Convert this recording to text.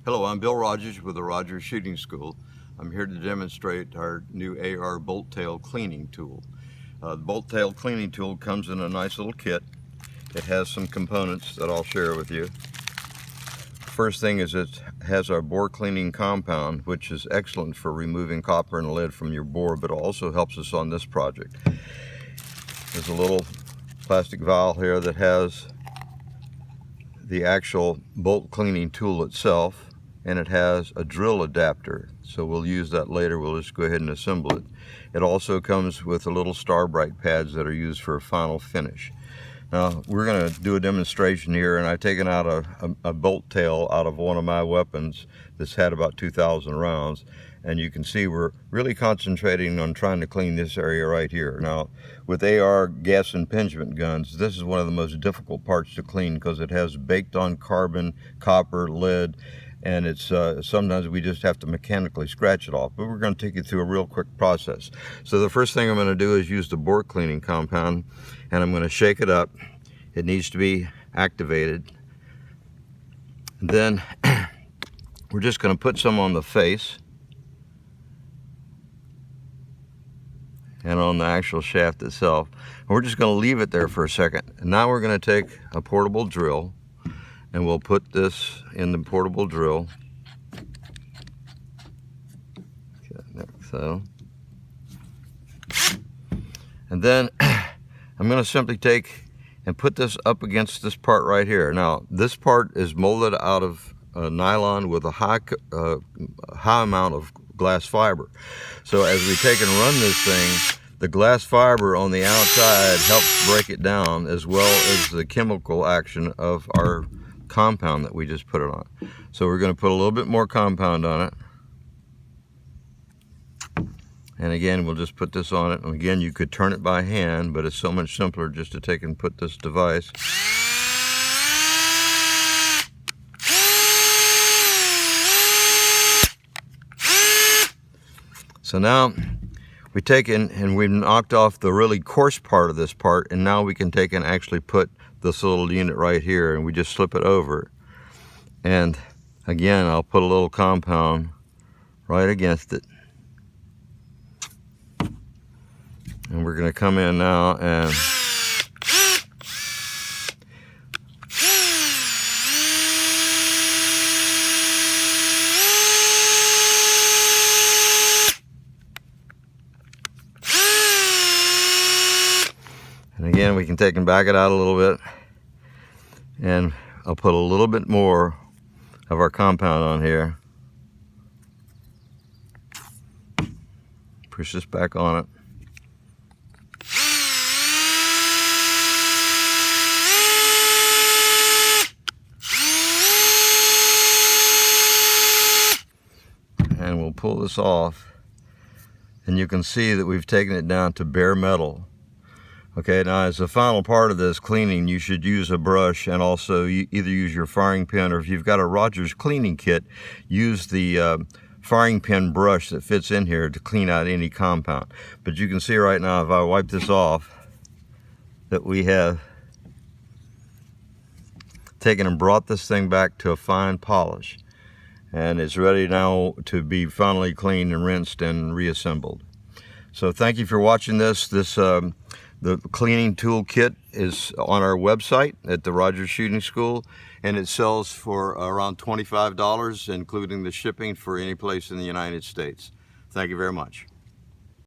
Hello, I'm Bill Rogers with the Rogers Shooting School. I'm here to demonstrate our new AR bolt tail cleaning tool. The bolt tail cleaning tool comes in a nice little kit. It has some components that I'll share with you. First thing is it has our bore cleaning compound, which is excellent for removing copper and lead from your bore, but it also helps us on this project. There's a little plastic vial here that has the actual bolt cleaning tool itself, and it has a drill adapter, so we'll use that later. We'll just go ahead and assemble it. It also comes with a little Starbright pads that are used for a final finish. Now we're going to do a demonstration here, and I've taken out a bolt tail out of one of my weapons that's had about 2,000 rounds, and you can see we're really concentrating on trying to clean this area right here. Now with AR gas impingement guns, this is one of the most difficult parts to clean because it has baked on carbon, copper, lead, and it's sometimes we just have to mechanically scratch it off, but we're going to take you through a real quick process. So the first thing I'm going to do is use the bore cleaning compound, and I'm going to shake it up. It needs to be activated. And then we're just going to put some on the face and on the actual shaft itself, and we're just going to leave it there for a second. And now we're going to take a portable drill, and we'll put this in the portable drill. Okay, so. And then I'm going to simply take and put this up against this part right here. Now, this part is molded out of nylon with a high amount of glass fiber. So as we take and run this thing, the glass fiber on the outside helps break it down, as well as the chemical action of our compound that we just put it on. So we're going to put a little bit more compound on it, and again we'll just put this on it. And again, you could turn it by hand, but it's so much simpler just to take and put this device. So now we take in and we've knocked off the really coarse part of this part, and now we can take and actually put this little unit right here, and we just slip it over. And again, I'll put a little compound right against it. And we're going to come in now and again, we can take and back it out a little bit, and I'll put a little bit more of our compound on here. Push this back on it. And we'll pull this off, and you can see that we've taken it down to bare metal. Okay, now as the final part of this cleaning, you should use a brush, and also you either use your firing pin, or if you've got a Rogers cleaning kit, use the firing pin brush that fits in here to clean out any compound. But you can see right now, if I wipe this off, that we have taken and brought this thing back to a fine polish, and it's ready now to be finally cleaned and rinsed and reassembled. So thank you for watching this. The cleaning tool kit is on our website at the Rogers Shooting School, and it sells for around $25, including the shipping for any place in the United States. Thank you very much.